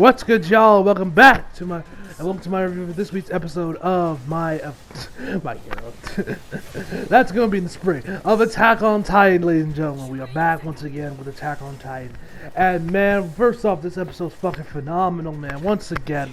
What's good, y'all? Welcome back to my review for this week's episode of my hero. That's gonna be in the spring of Attack on Titan, ladies and gentlemen. We are back once again with Attack on Titan, and man, first off, this episode's fucking phenomenal, man. Once again,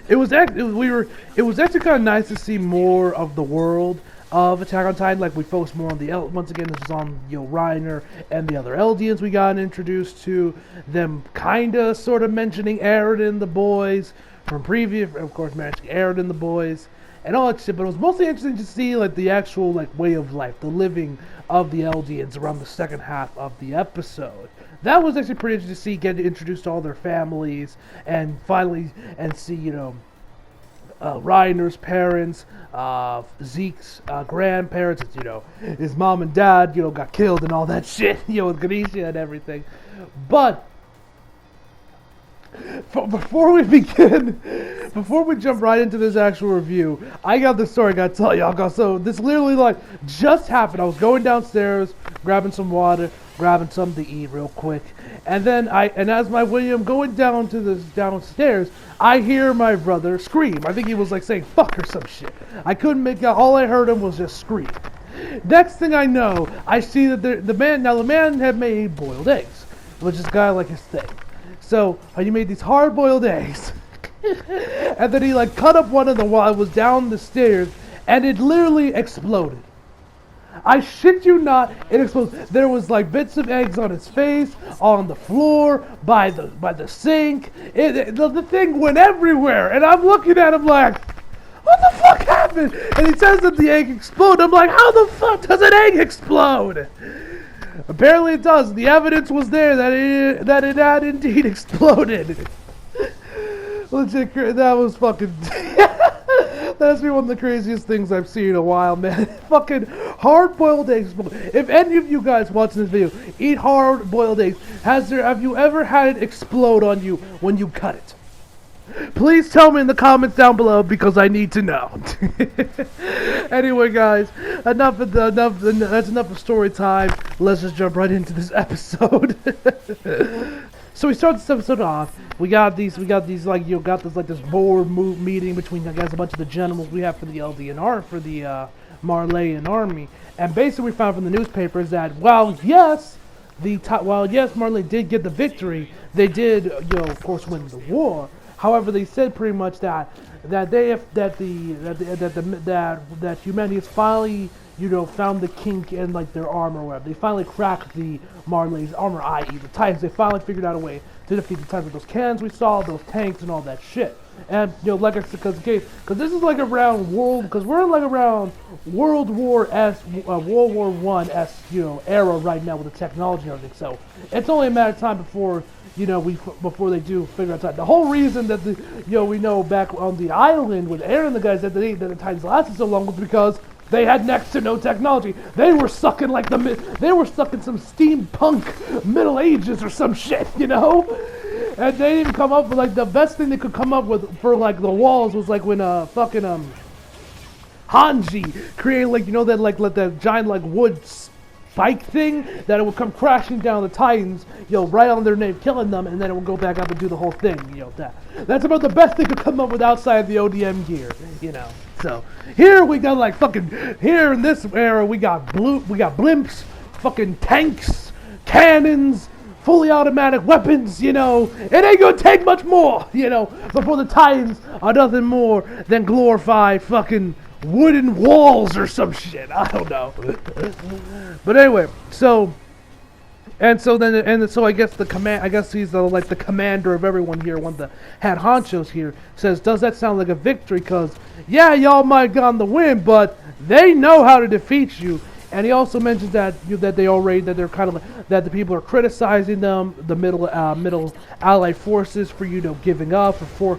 it was actually kind of nice to see more of the world of Attack on Titan. Like, we focus more on the once again, this is on Reiner and the other Eldians we got introduced to, them kinda sorta mentioning Eren and the boys from previous, of course, mentioning Eren and the boys and all that shit. But it was mostly interesting to see like the actual like way of life, the living of the Eldians around the second half of the episode. That was actually pretty interesting to see, get introduced to all their families and finally see Reiner's parents, Zeke's grandparents, his mom and dad, got killed and all that shit, with Ganesha and everything. But before we jump right into this actual review, I got this story I gotta tell y'all. So this literally just happened. I was going downstairs, grabbing some water, grabbing something to eat real quick, and then as I'm going downstairs, I hear my brother scream. I think he was saying fuck or some shit. I couldn't make out. All I heard him was just scream. Next thing I know, I see that the man had made boiled eggs, which is kind of like his thing. So he made these hard-boiled eggs, and then he cut up one of them while I was down the stairs, and it literally exploded. I shit you not, it exploded. There was bits of eggs on his face, on the floor, by the sink. The thing went everywhere, and I'm looking at him like, what the fuck happened? And he says that the egg exploded. I'm like, how the fuck does an egg explode? Apparently it does. The evidence was there that it had indeed exploded. Legit, that was fucking... That's been one of the craziest things I've seen in a while, man. Fucking hard-boiled eggs. If any of you guys watching this video eat hard-boiled eggs, have you ever had it explode on you when you cut it? Please tell me in the comments down below, because I need to know. Anyway, guys, that's enough of story time. Let's just jump right into this episode. So we start this episode off. We got this board meeting between, I guess, a bunch of the generals we have for the Eldian for the Marleyan army, and basically we found from the newspapers that while yes, Marley did get the victory, they did, of course, win the war. However, they said pretty much that humanity has finally, found the kink in their armor web. They finally cracked the Marley's armor, i.e. the Titans. They finally figured out a way to defeat the Titans with those cannons we saw, those tanks, and all that shit. And because this is around World War I era right now with the technology and everything. So it's only a matter of time before before they do figure out time. The whole reason that we know back on the island with Eren and the guys that the Titans lasted so long was because they had next to no technology. They were stuck in some steampunk Middle Ages or some shit, And they didn't come up with the best thing they could come up with for the walls was when fucking Hanji created that giant wood spike thing that it would come crashing down the Titans, right on their name, killing them, and then it would go back up and do the whole thing, That's about the best they could come up with outside the ODM gear, So here we got here in this era we got blimps, fucking tanks, cannons, fully automatic weapons, It ain't gonna take much more, before the Titans are nothing more than glorified fucking wooden walls or some shit. I don't know. But anyway, so I guess he's the commander of everyone here, one of the head honchos here, says, does that sound like a victory? Because yeah, y'all might have gotten the win, but they know how to defeat you. And he also mentions that that they're kind of that the people are criticizing them, the middle allied forces, for giving up, for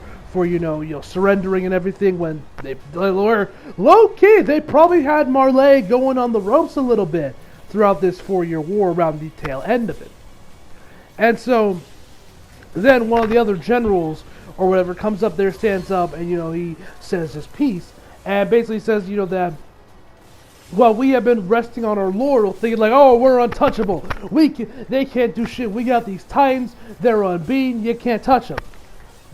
surrendering and everything, when they were low-key. They probably had Marley going on the ropes a little bit throughout this 4-year war around the tail end of it. And so then one of the other generals or whatever comes up there, stands up, and he says his piece, and basically says that, well, we have been resting on our laurel, thinking oh, we're untouchable. They can't do shit. We got these Titans. They're unbeaten. You can't touch them.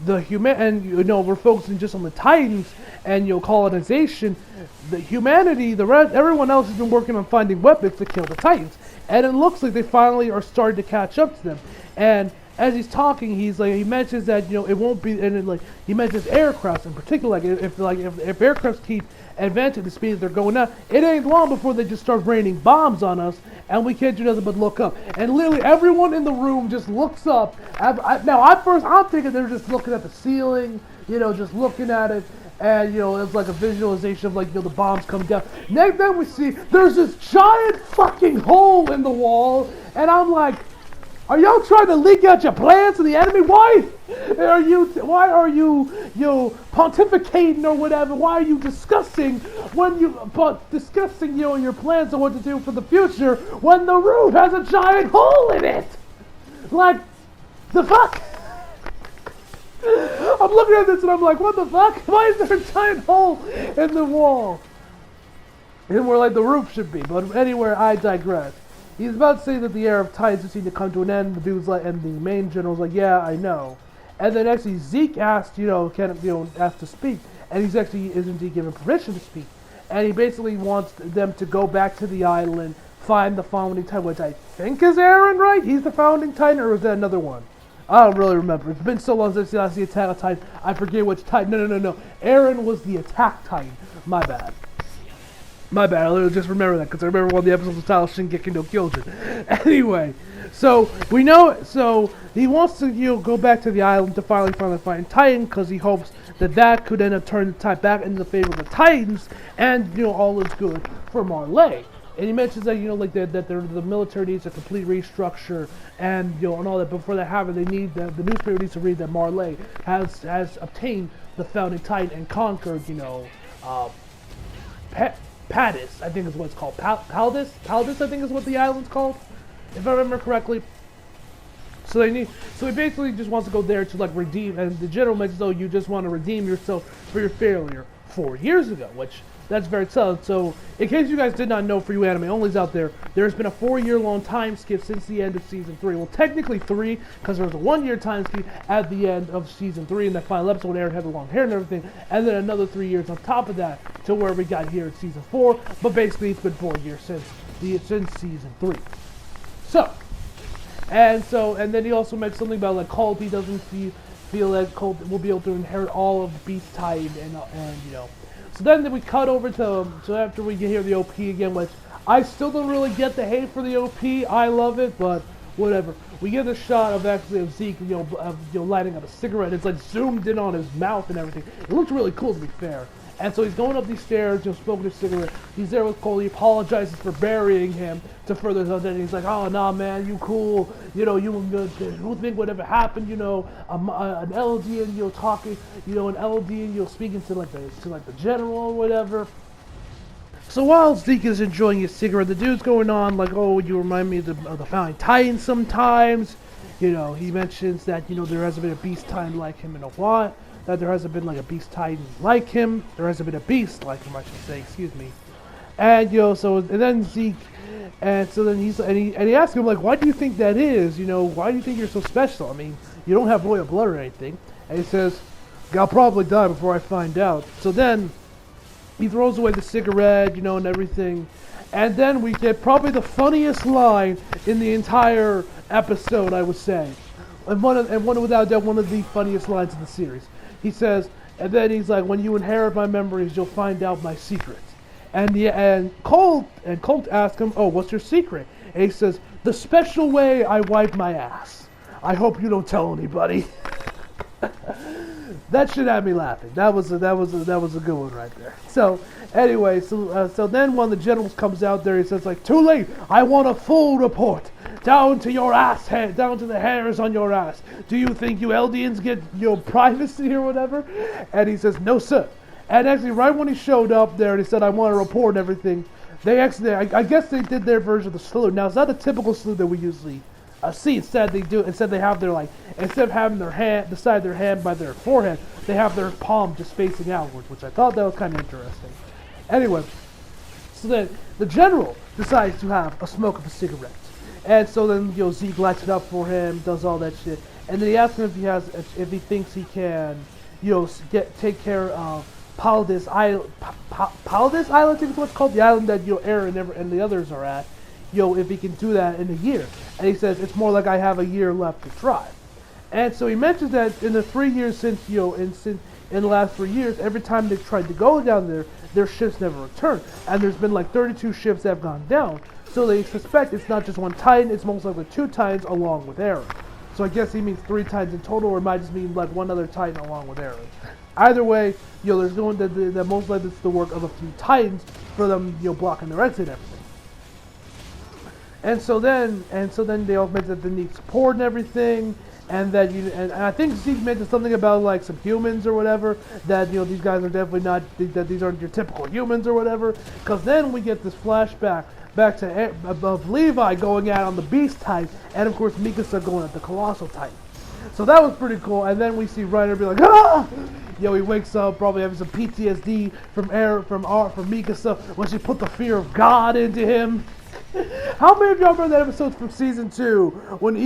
we're focusing just on the Titans and colonization. The humanity, everyone else has been working on finding weapons to kill the Titans, and it looks like they finally are starting to catch up to them. And as he's talking, he mentions that it won't be, he mentions aircrafts in particular. If aircrafts keep advancing the speed that they're going at, it ain't long before they just start raining bombs on us, and we can't do nothing but look up. And literally everyone in the room just looks up. I'm thinking they're just looking at the ceiling, just looking at it, and it's like a visualization of the bombs coming down. Then we see there's this giant fucking hole in the wall, and I'm like, are y'all trying to leak out your plans to the enemy? Why are you pontificating or whatever? Why are you discussing your plans on what to do for the future when the roof has a giant hole in it? Like, the fuck? I'm looking at this and I'm like, what the fuck? Why is there a giant hole in the wall? And where the roof should be. But anyway, I digress. He's about to say that the era of Titans is seen to come to an end. The dude's and the main general's like, yeah, I know. And then actually Zeke asked, asked to speak, and isn't he given permission to speak? And he basically wants them to go back to the island, find the founding Titan, which I think is Eren, right? He's the founding Titan, or is that another one? I don't really remember. It's been so long since I see Attack on Titan. I forget which Titan. No. Eren was the Attack Titan. My bad. I literally just remember that because I remember one of the episodes of Title Shingeki no Kyojin. Anyway, so we know. So he wants to go back to the island to finally find Titan because he hopes that could end up turning the tide back into the favor of the Titans, and all is good for Marley. And he mentions that that the military needs a complete restructure, and and all that. Before that happens, they need the newspaper needs to read that Marley has obtained the founding Titan and conquered Padis, I think is what it's called. Paldis, I think is what the island's called, if I remember correctly. So he basically just wants to go there to redeem, and the general mentions, oh, you just want to redeem yourself for your failure 4 years ago, which that's very solid. So in case you guys did not know, for you anime onlys out there, there's been a 4-year-long time skip since the end of season 3. Well, technically 3, because there was a 1-year time skip at the end of season 3 in that final episode when Eren had the long hair and everything, and then another 3 years on top of that to where we got here in season 4. But basically, it's been 4 years since season 3. And then he also mentioned something about Colt. He doesn't feel that Colt will be able to inherit all of the Beast Titan, and So then we cut over to after we hear the OP again, which I still don't really get the hate for the OP. I love it, but whatever. We get a shot of Zeke, lighting up a cigarette. It's zoomed in on his mouth and everything. It looks really cool, to be fair. And so he's going up these stairs, smoking a cigarette. He's there with Cole. He apologizes for burying him to further his identity. He's like, oh, nah, man, you cool. You don't think whatever happened, an Eldian, talking, an Eldian, speaking to the general or whatever. So while Zeke is enjoying his cigarette, the dude's going on oh, you remind me of the Founding Titan sometimes. He mentions that, there hasn't been a Beast Titan like him in a while. That there hasn't been a Beast Titan like him. There hasn't been a beast like him, I should say. Excuse me. And and then Zeke, and so then he asks him why do you think that is? Why do you think you're so special? I mean, you don't have royal blood or anything. And he says, I'll probably die before I find out. So then he throws away the cigarette, and everything. And then we get probably the funniest line in the entire episode, I would say. And without doubt, one of the funniest lines in the series. He says, and then he's like, when you inherit my memories, you'll find out my secrets. And Colt asks him, oh, what's your secret? And he says, the special way I wipe my ass. I hope you don't tell anybody. That shit had me laughing. That was a good one right there. So anyway, so then when the general comes out there, he says too late. I want a full report. Down to your ass hair, down to the hairs on your ass. Do you think you Eldians get your privacy or whatever? And he says, no, sir. And actually, right when he showed up there and he said, I want a report and everything, they actually, I guess they did their version of the salute. Now, it's not the typical salute that we usually see. Instead, they have their, instead of having their hand, the side of their hand by their forehead, they have their palm just facing outwards, which I thought that was kind of interesting. Anyway, so then the general decides to have a smoke of a cigarette. And so then, Zeke lights it up for him, does all that shit. and then he asks him if he thinks he can, take care of Paladis Island. Paladis Island, I think is what's called, the island that Eren and the others are at. If he can do that in a year, and he says it's more like I have a year left to try. And so he mentions that in the 3 years since in the last 3 years, every time they've tried to go down there, their ships never returned, and there's been like 32 ships that have gone down. So they suspect it's not just one Titan; it's most likely 2 Titans along with Eren. So I guess he means 3 Titans in total, or it might just mean like one other Titan along with Eren. Either way, there's going that most likely it's the work of a few Titans for them, blocking their exit and everything. And so then they all mentioned that they need support and everything, and that and I think Zeke mentioned something about like some humans or whatever, that these guys are definitely not, that these aren't your typical humans or whatever. Because then we get this flashback back to of Levi going out on the Beast Titan, and of course Mikasa going at the Colossal Titan. So that was pretty cool. And then we see Reiner be like, ah! He wakes up probably having some PTSD from Mikasa when she put the fear of God into him. How many of y'all remember that episode from season 2 when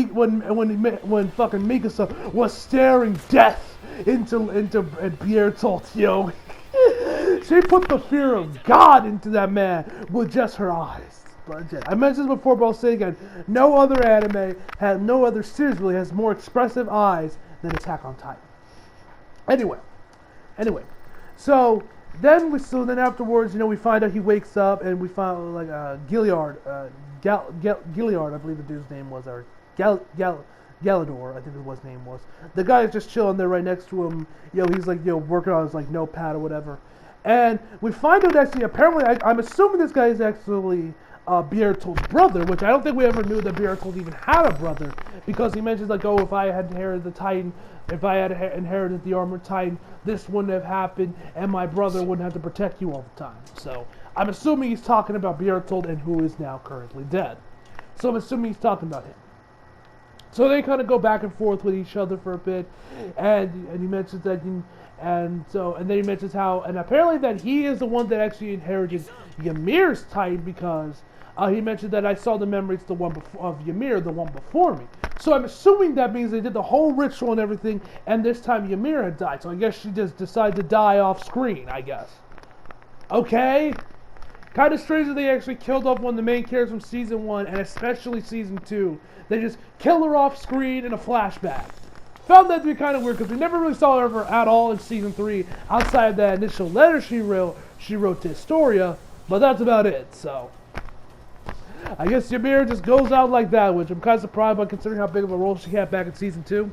fucking Mikasa was staring death into Bjertolt, She put the fear of God into that man with just her eyes. I mentioned this before, but I'll say again: no other series really has more expressive eyes than Attack on Titan. Anyway, so then afterwards, we find out he wakes up, and we find like Gilliard, Gilliard, I believe the dude's name was, or Galador, I think his name was. The guy is just chilling there right next to him. He's like working on his like notepad or whatever, and we find out actually apparently I'm assuming this guy is actually Bjertolt's brother, which I don't think we ever knew that Bjertolt even had a brother, because he mentions like, if I had inherited the Titan, if I had inherited the Armored Titan, this wouldn't have happened, and my brother wouldn't have to protect you all the time. So I'm assuming he's talking about Bjertolt, and who is now currently dead. So I'm assuming he's talking about him. So they kind of go back and forth with each other for a bit, and he mentions that, and then he mentions how, and apparently that he is the one that actually inherited Ymir's Titan, because he mentioned that I saw the memories of Ymir, the one before me. So I'm assuming that means they did the whole ritual and everything, and this time Ymir had died. So I guess she just decided to die off screen, I guess. Okay? Kind of strange that they actually killed off one of the main characters from Season 1, and especially Season 2. They just kill her off screen in a flashback. Found that to be kind of weird, because we never really saw her at all in Season 3, outside of that initial letter she wrote to Historia, but that's about it, so I guess Ymir just goes out like that, which I'm kind of surprised by considering how big of a role she had back in Season 2.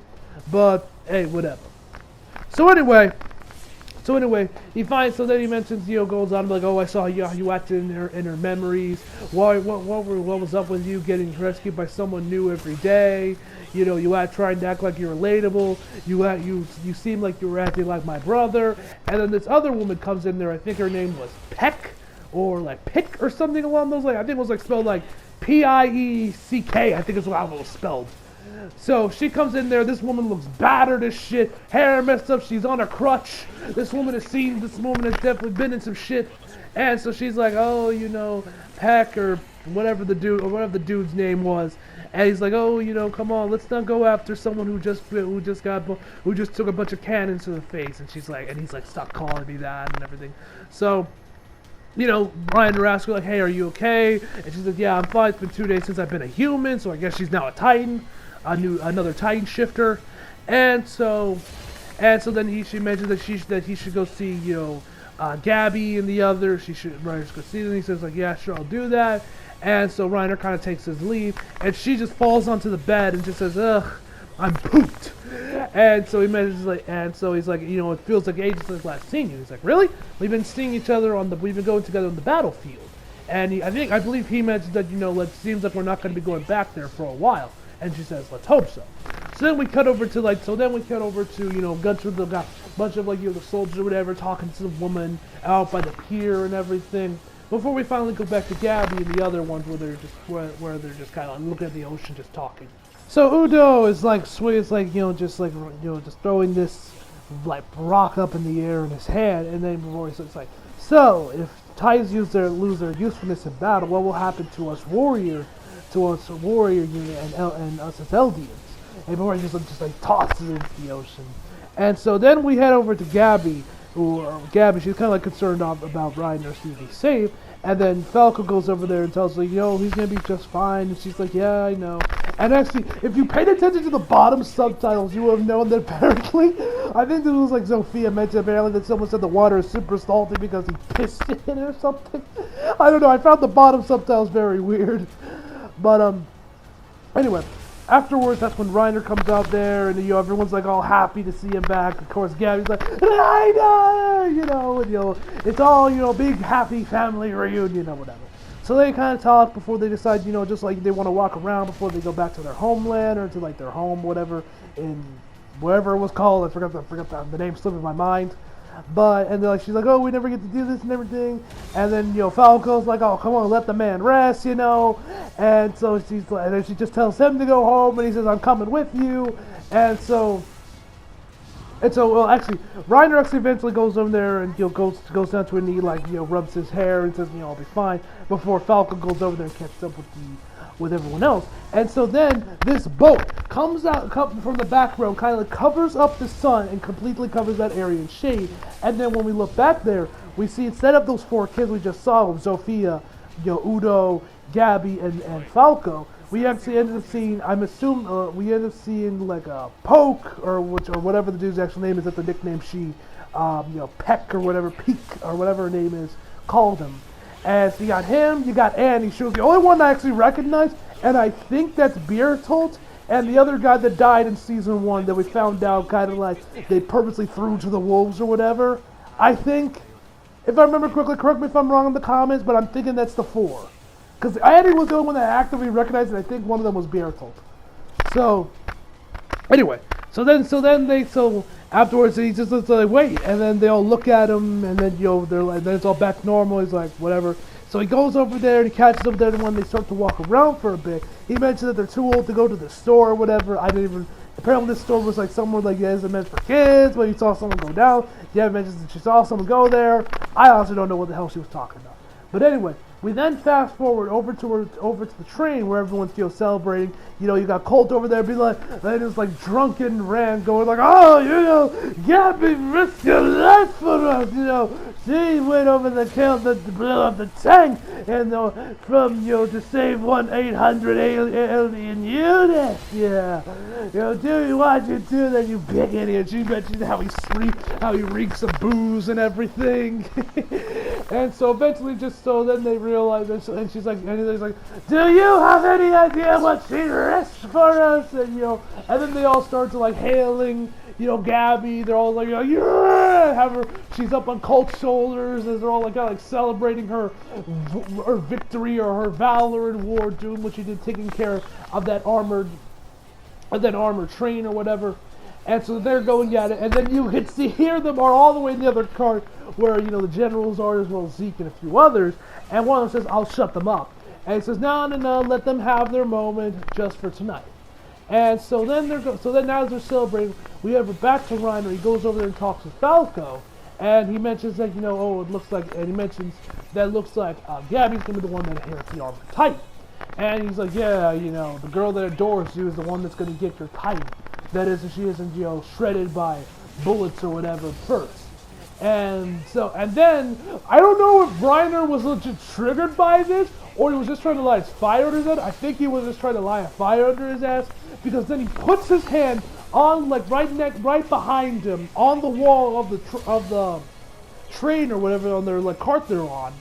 But, hey, whatever. So anyway, he finds, so then he mentions, goes on like, I saw you acted in her memories. What was up with you getting rescued by someone new every day? You trying to act like you're relatable. You seem like you were acting like my brother. And then this other woman comes in there, I think her name was Peck, or like Pick or something along those lines. I think it was like spelled like Pieck, I think is how it was spelled. So she comes in there, this woman looks battered as shit, hair messed up, she's on a crutch. This woman has definitely been in some shit. And so she's like, Peck or whatever the dude's name was. And he's like, come on, let's not go after someone who just took a bunch of cannons to the face. And he's like, stop calling me that and everything. So Reiner asks her, like, hey, are you okay? And she's like, yeah, I'm fine. It's been 2 days since I've been a human, so I guess she's now a Titan, another Titan shifter. And so then she mentions that he should go see, Gabby and the others. Reiner should go see them. He says, like, yeah, sure, I'll do that. And so Reiner kind of takes his leave, and she just falls onto the bed and just says, ugh, I'm pooped. And so he mentions he's like, it feels like ages since last seen you. He's like, really? We've been seeing each other we've been going together on the battlefield. And I believe he mentioned that, it seems like we're not going to be going back there for a while. And she says, let's hope so. So then we cut over to, Gunther, got a bunch of, the soldiers or whatever, talking to the woman out by the pier and everything. Before we finally go back to Gabby and the other ones where they're just kind of looking at the ocean, just talking. So Udo is just throwing this rock up in the air in his hand, and then it's like, so if Titans lose their usefulness in battle, what will happen to us warrior unit and us as Eldians? and before he just like tosses it into the ocean. And so then we head over to Gabby, she's kind of like concerned about Reiner seeing he's safe. And then Falco goes over there and tells her, he's gonna be just fine. And she's like, yeah, I know. And actually, if you paid attention to the bottom subtitles, you would have known that apparently, I think this was like Zofia mentioned apparently that someone said the water is super salty because he pissed in it or something. I don't know, I found the bottom subtitles very weird. But, anyway. Afterwards, that's when Reiner comes out there, and everyone's like all happy to see him back. Of course, Gabby's like, Reiner, and it's all big happy family reunion or whatever. So they kind of talk before they decide, just like they want to walk around before they go back to their homeland or to like their home, whatever, in wherever it was called. I forgot the name slipped in my mind. And they're like, she's like, oh, we never get to do this and everything. And then, Falco's like, oh, come on, let the man rest, And so she's like, and then she just tells him to go home, and he says, I'm coming with you. Well, actually, Reiner actually eventually goes over there and goes down to a knee, like, rubs his hair and says, I'll be fine. Before Falco goes over there and catches up with everyone else. And so then this boat comes from the background, kind of like covers up the sun and completely covers that area in shade. And then when we look back there, we see instead of those 4 kids we just saw, Zofia, Udo, Gabby, and Falco, we actually ended up seeing, we ended up seeing like a Poke or whatever the dude's actual name is, that the nickname she, Peck or whatever, Peek or whatever her name is, called him. And so you got him, you got Annie. She was the only one I actually recognized, and I think that's Bertolt, and the other guy that died in season 1 that we found out kind of like they purposely threw to the wolves or whatever. I think, if I remember correctly, correct me if I'm wrong in the comments, but I'm thinking that's the 4. Because Annie was the only one that I actively recognized, and I think one of them was Bertolt. So, anyway, so afterwards he just looks like, wait, and then they all look at him, and then they're like, then it's all back to normal. He's like, whatever. So he goes over there and he catches up with everyone. They start to walk around for a bit. He mentioned that they're too old to go to the store or whatever. Apparently this store was like somewhere like, yeah, it's meant for kids, but he saw someone go down. Yeah, mentions that she saw someone go there. I also don't know what the hell she was talking about. But anyway, we then fast forward over to the train where everyone's celebrating. You got Colt over there, and it's like drunken Rand going like, oh, Gabby risked your life for us, She went over the kill to blow up the tank, and to save 1-800 alien unit. Yeah, do what you do, then you big idiot. She mentioned how he reeks of booze and everything, and so eventually, then they realize, and she's like, and he's like, do you have any idea what she risked for us? And and then they all start to like hailing, Gabby. They're all like, yeah, she's up on Colt's shoulders as they're all like celebrating her victory or her valor in war, doing what she did, taking care of that armored train or whatever. And so they're going at it, and then you can hear them are all the way in the other cart where, the generals are, as well as Zeke and a few others, and one of them says, I'll shut them up. And he says, no, let them have their moment just for tonight. And so then now as they're celebrating, we have it back to Reiner. He goes over there and talks with Falco, and he mentions that, it looks like, and he mentions that it looks like Gabby's going to be the one that inherits the armor Titan. And he's like, yeah, the girl that adores you is the one that's going to get your Titan. That is, if she isn't, shredded by bullets or whatever first. And then, I don't know if Reiner was legit triggered by this, or he was just trying to light fire under his head. I think he was just trying to light a fire under his ass, because then he puts his hand on, like, right behind him, on the wall of the train or whatever, on their, like, cart they're on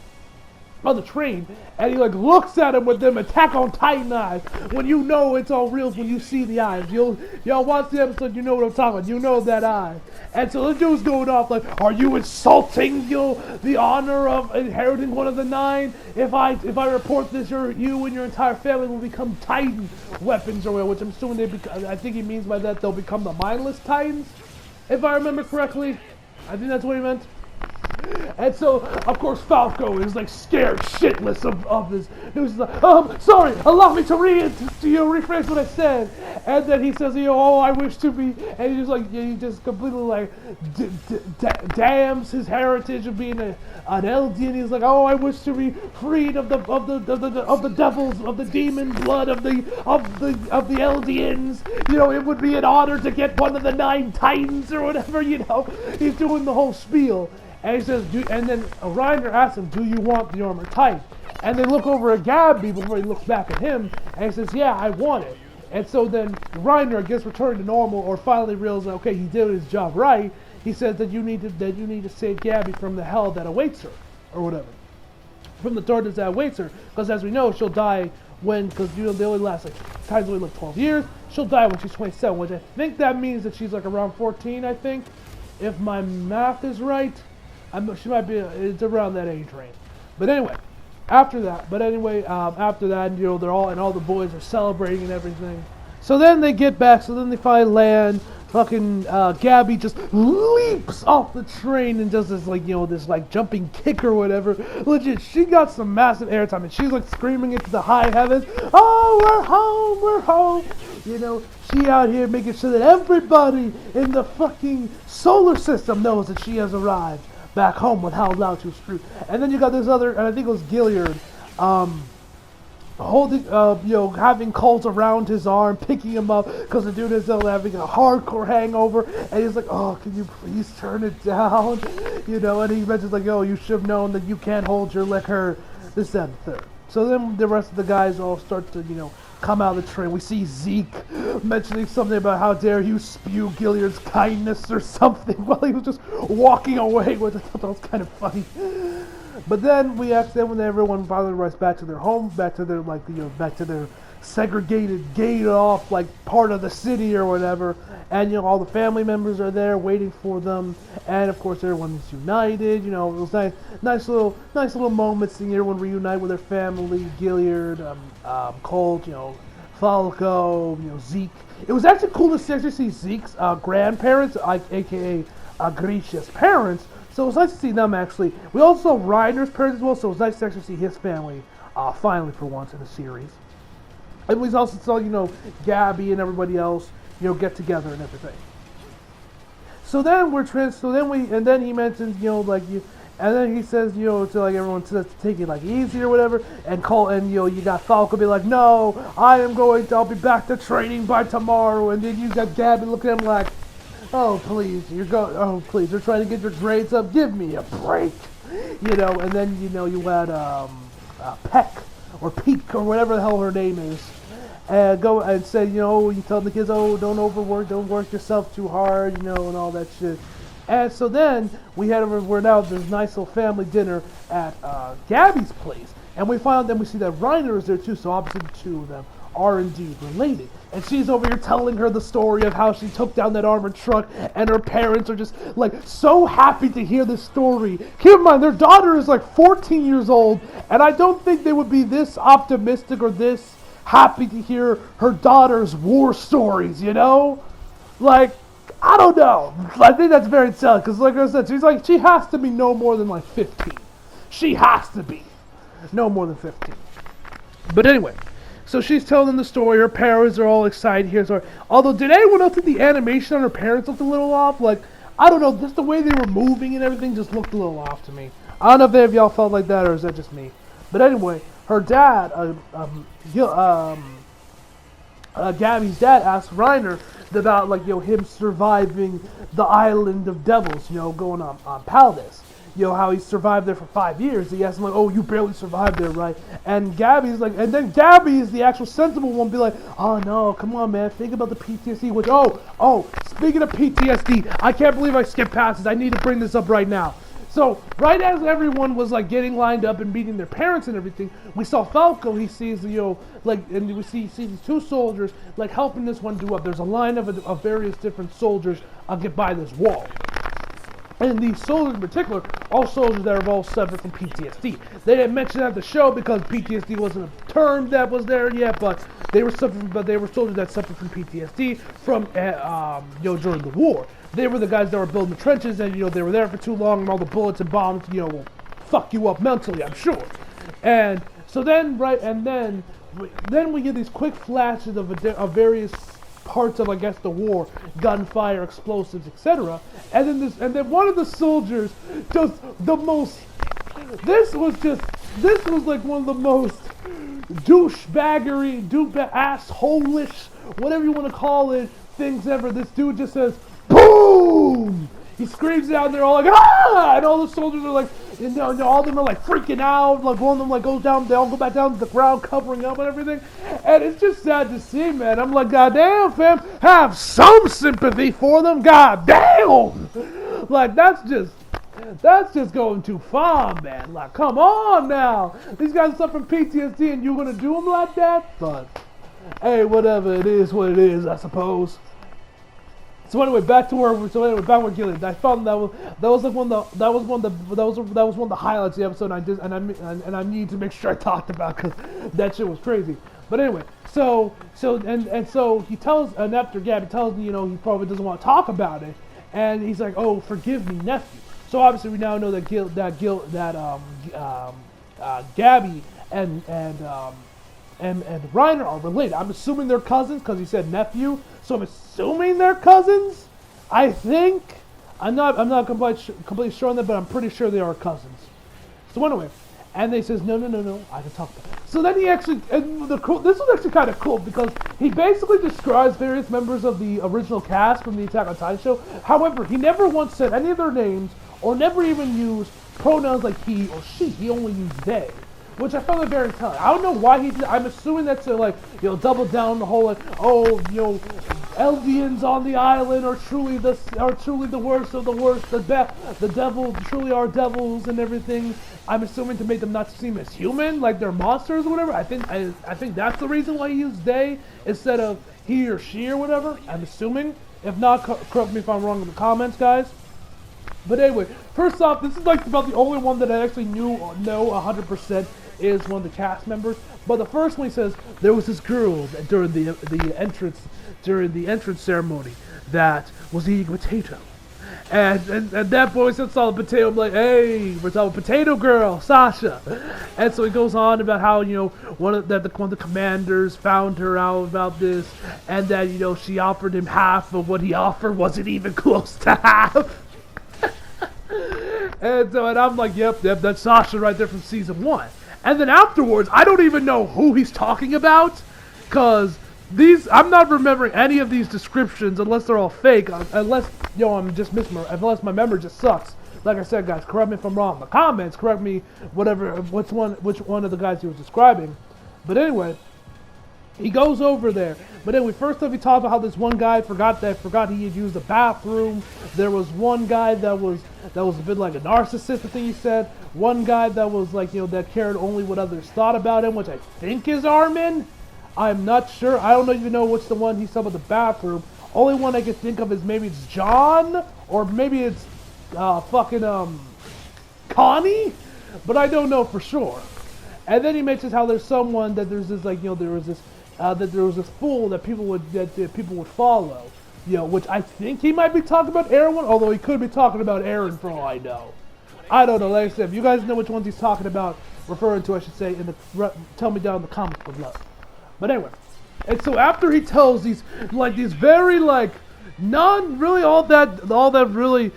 the train, and he like looks at him with them Attack on Titan eyes. When it's all real, when you see the eyes. Y'all watch the episode, you know what I'm talking about. You know that eye. And so the dude's going off like, are you insulting the honor of inheriting one of the 9? If I report this, you and your entire family will become Titan weapons, or which I'm assuming I think he means by that they'll become the mindless Titans, if I remember correctly. I think that's what he meant. And so, of course, Falco is like scared shitless of this. He was like, sorry, allow me to rephrase what I said. And then he says, oh, I wish to be, and he just like, he just completely like damns his heritage of being an Eldian. He's like, oh, I wish to be freed of the devils, of the demon blood of the Eldians. It would be an honor to get one of the 9 Titans or whatever. He's doing the whole spiel. And he says, and then Reiner asks him, do you want the armor type? And they look over at Gabby before he looks back at him, and he says, yeah, I want it. And so then Reiner, I guess, returned to normal, or finally realized, okay, he did his job right. He says that you need to save Gabby from the hell that awaits her, or whatever, from the darkness that awaits her, because as we know, she'll die because they only last times only 12 years. She'll die when she's 27, which I think that means that she's like around 14. I think, if my math is right. She might be, it's around that age range. But anyway, after that, they're all the boys are celebrating and everything. So then they get back, so then they finally land. Fucking Gabby just leaps off the train and does this this jumping kick or whatever. Legit, she got some massive airtime and she's like screaming into the high heavens, oh, we're home. She out here making sure that everybody in the fucking solar system knows that she has arrived back home with how loud she was screaming. And then you got this other, and I think it was Gilliard, holding, having Colt around his arm, picking him up, because the dude is having a hardcore hangover, and he's like, oh, can you please turn it down? And he mentions oh, you should have known that you can't hold your liquor, this, that, and the third. So then the rest of the guys all start to, come out of the train. We see Zeke mentioning something about how dare you spew Gilliard's kindness or something while he was just walking away, which I thought that was kind of funny. But then when everyone finally arrives back to their home, back to their back to their segregated, gated off part of the city or whatever, and all the family members are there waiting for them, and of course everyone is united. It was nice little moments seeing everyone reunite with their family. Gilliard, Colt, Falco, Zeke. It was actually cool to actually see Zeke's grandparents, aka Grisha's parents. So it was nice to see them actually. We also saw Reiner's parents as well, so it was nice to actually see his family finally for once in the series. And we also saw, Gabby and everybody else, get together and everything. So then and then he mentions, and then he says, to everyone to take it easy or whatever, and you got Falco be like, no, I'll be back to training by tomorrow, and then you got Gabby looking at him like, oh please, you're trying to get your grades up, give me a break, and then you had Peck or Peak or whatever the hell her name is, and go and say, you tell the kids, oh, don't overwork, don't work yourself too hard, and all that shit. And so then we're now at this nice little family dinner at Gabby's place, and we see that Reiner is there too. So obviously the two of them are indeed related. And she's over here telling her the story of how she took down that armored truck, and her parents are just so happy to hear this story. Keep in mind, their daughter is 14 years old, and I don't think they would be this optimistic or this happy to hear her daughter's war stories. I don't know. I think that's very telling, because I said, she has to be no more than 15. She has to be no more than 15. But anyway, so she's telling them the story. Her parents are all excited here. So, although, did anyone else think the animation on her parents looked a little off? I don't know, just the way they were moving and everything just looked a little off to me. I don't know if any of y'all felt like that, or is that just me? But anyway, her dad, Gabby's dad asked Reiner about him surviving the island of devils, going on Paldis. How he survived there for 5 years. He asked him oh, you barely survived there, right? And Gabby's and then Gabby is the actual sensible one, be oh no, come on, man, think about the PTSD. Which speaking of PTSD, I can't believe I skipped past this. I need to bring this up right now. So, right as everyone was getting lined up and meeting their parents and everything, we saw Falco. He sees and we see these two soldiers helping this one do up. There's a line of various different soldiers get by this wall. And these soldiers in particular, all soldiers that are all suffered from PTSD. They didn't mention that at the show because PTSD wasn't a term that was there yet, but they were soldiers that suffered from PTSD from during the war. They were the guys that were building the trenches, and they were there for too long, and all the bullets and bombs will fuck you up mentally, I'm sure. And so then then we get these quick flashes of various parts of, I guess, the war, gunfire, explosives, etc. And then one of the soldiers does the most. This was like one of the most asshole-ish, whatever you want to call it, things ever. This dude just says, "Boom!" He screams out, and they're all like, "Ah!" And all the soldiers are like, all of them are like freaking out. Like one of them like goes down, they all go back down to the ground, covering up and everything. And it's just sad to see, man. I'm like, God damn, fam, have some sympathy for them. God damn, like that's just going too far, man. Like, come on now. These guys suffer from PTSD, and you're gonna do them like that? But hey, whatever. It is what it is, I suppose. So anyway, back with Gilead. I found that was one of the highlights of the episode. And I need to make sure I talked about because that shit was crazy. But anyway, so he tells, and after Gabby tells me, he probably doesn't want to talk about it, and he's like, "Oh, forgive me, nephew." So obviously we now know that Gabby and Reiner are related. I'm assuming they're cousins because he said nephew. So I'm assuming they're cousins. I think. I'm not completely sure on that, but I'm pretty sure they are cousins. So anyway, and they says no, I can talk about it. So then he actually, this was actually kind of cool because he basically describes various members of the original cast from the Attack on Titan show. However, he never once said any of their names or never even used pronouns like he or she. He only used they, which I found very telling. I don't know why he did. I'm assuming that's to double down the whole Eldians on the island are truly the worst of the worst. The devil truly are devils and everything. I'm assuming to make them not seem as human, like they're monsters or whatever. I think that's the reason why he used they instead of he or she or whatever. I'm assuming. If not, correct me if I'm wrong in the comments, guys. But anyway, first off, this is like about the only one that I actually know 100% is one of the cast members. But the first one, he says there was this girl that during the entrance ceremony that was eating potato, and that boy saw the potato. I'm like, hey, we're talking potato girl, Sasha. And so he goes on about how one of the commanders found her out about this, and that she offered him half of what he offered wasn't even close to half. And I'm like, yep, that's Sasha right there from season 1. And then afterwards, I don't even know who he's talking about, because I'm not remembering any of these descriptions unless they're all fake, unless unless my memory just sucks. Like I said, guys, correct me if I'm wrong in the comments, correct me which one of the guys he was describing. But anyway, he goes over there. But anyway, first off, he talked about how this one guy forgot he had used the bathroom. There was one guy that was a bit like a narcissist, I think he said. One guy that was like, that cared only what others thought about him, which I think is Armin. I'm not sure. I don't even know which the one he said about the bathroom. Only one I can think of is maybe it's John, or maybe it's Connie, but I don't know for sure. And then he mentions how there's someone that there's this that there was this fool that people would follow, which I think he might be talking about Aaron, although he could be talking about Aaron for all I know. I don't know. Like I said, if you guys know which ones he's talking about, referring to, I should say, tell me down in the comments below. But anyway, and so after he tells these very not really all that really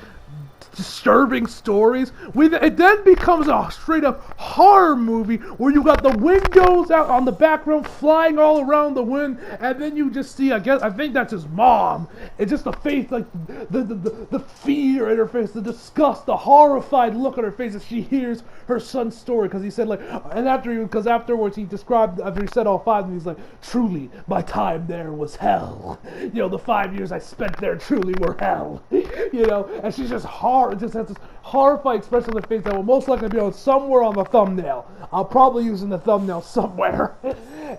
disturbing stories, it then becomes a straight up horror movie where you got the windows out on the background flying all around the wind, and then you just see, I think that's his mom. It's just the face, like the fear in her face, the disgust, the horrified look on her face as she hears her son's story. Because he said afterwards he described, after he said all 5 of them, he's like, truly my time there was hell. The 5 years I spent there truly were hell. And she's just just has this horrified expression on her face that will most likely be on somewhere on the thumbnail. I'll probably use in the thumbnail somewhere.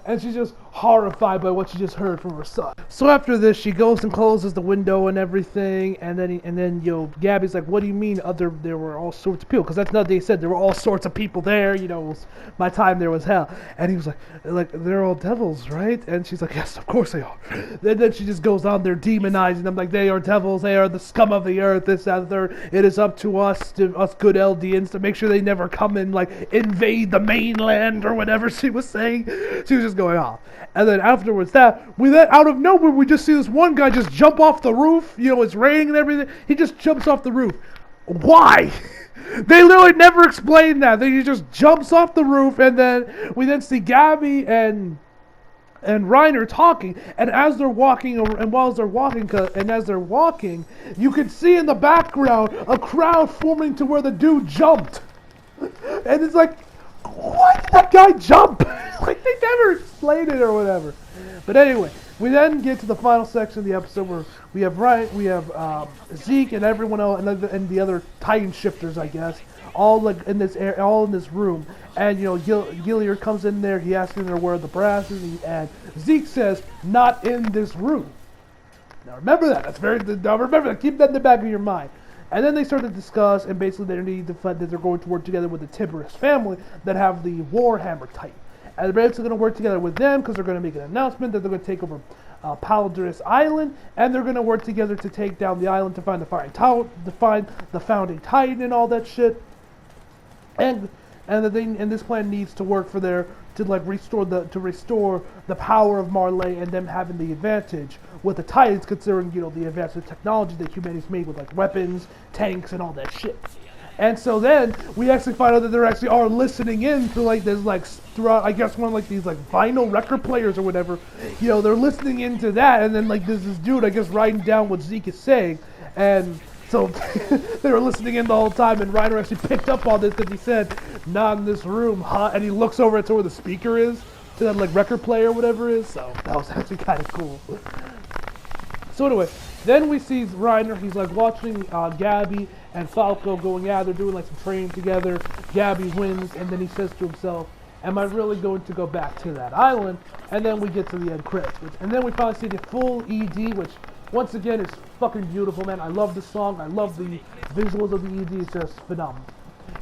And she's just horrified by what she just heard from her son. So after this, she goes and closes the window and everything, and then Gabby's like, "What do you mean? There were all sorts of people?" Because that's not what they said. There were all sorts of people there. You know, my time there was hell. And he was like they're all devils, right? And she's like, "Yes, of course they are." Then she just goes on there demonizing them, like they are devils. They are the scum of the earth. This, that, and third. It is up to us good Eldians to make sure they never come and like invade the mainland or whatever she was saying. She was just going off. And then afterwards we then out of nowhere we just see this one guy just jump off the roof. You know, it's raining and everything. He just jumps off the roof. Why? They literally never explained that. He just jumps off the roof, and then we then see Gabby and Reiner talking, and as they're walking, you can see in the background a crowd forming to where the dude jumped. And it's like, why did that guy jump? Like, they never explained it or whatever. But anyway, we then get to the final section of the episode where we have Zeke and everyone else, and the other Titan shifters, I guess, all like in this room. And you know, Gilliard comes in there. He asks them where the brass is, and Zeke says, "Not in this room." Now remember that. Remember that. Keep that in the back of your mind. And then they start to discuss, and basically they need to find that they're going to work together with the Tiberius family that have the Warhammer Titan. And they're basically going to work together with them because they're going to make an announcement that they're going to take over Paladiris Island, and they're going to work together to take down the island to find the founding Titan and all that shit. And this plan needs to work to restore the power of Marley and them having the advantage with the Titans, considering, you know, the advanced technology that humanity's made with like weapons, tanks, and all that shit. And so then we actually find out that they actually are listening in to like this, like throughout, I guess, one of like these like vinyl record players or whatever. You know, they're listening into that, and then like there's this dude, I guess, writing down what Zeke is saying, and so they were listening in the whole time, and Reiner actually picked up on this, that he said, "Not in this room, huh?" And he looks over to where the speaker is, to that like record player or whatever it is. So that was actually kind of cool. So anyway, then we see Reiner. He's like watching Gabby and Falco going out. They're doing like some training together. Gabby wins, and then he says to himself, "Am I really going to go back to that island?" And then we get to the end credits, and then we finally see the full ED, which once again is fucking beautiful, man. I love the song. I love the visuals of the ED. It's just phenomenal.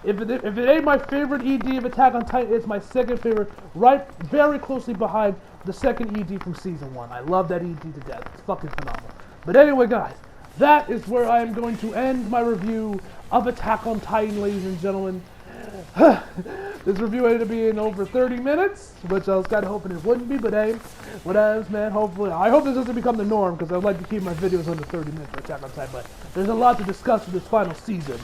If it ain't my favorite ED of Attack on Titan, it's my second favorite, right very closely behind the second ED from Season 1. I love that ED to death. It's fucking phenomenal. But anyway, guys, that is where I am going to end my review of Attack on Titan, ladies and gentlemen. This review ended up being over 30 minutes, which I was kind of hoping it wouldn't be, but hey, whatevs, man. Hopefully, I hope this doesn't become the norm, because I'd like to keep my videos under 30 minutes for Attack on Titan, but there's a lot to discuss with this final season.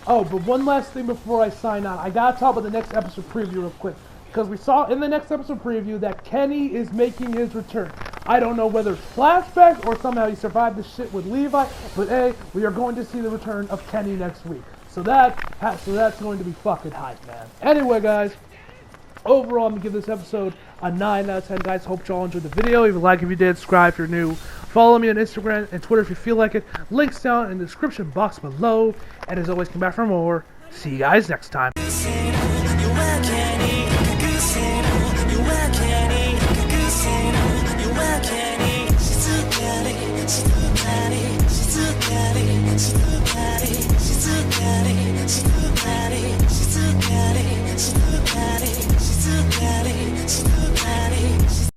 Oh, but one last thing before I sign on. I gotta talk about the next episode preview real quick, because we saw in the next episode preview that Kenny is making his return. I don't know whether it's flashback or somehow he survived the shit with Levi, but hey, we are going to see the return of Kenny next week. So that's going to be fucking hype, man. Anyway, guys, overall, I'm going to give this episode a 9 out of 10, guys. Hope y'all enjoyed the video. Leave a like if you did. Subscribe if you're new. Follow me on Instagram and Twitter if you feel like it. Links down in the description box below. And as always, come back for more. See you guys next time. She's too bad.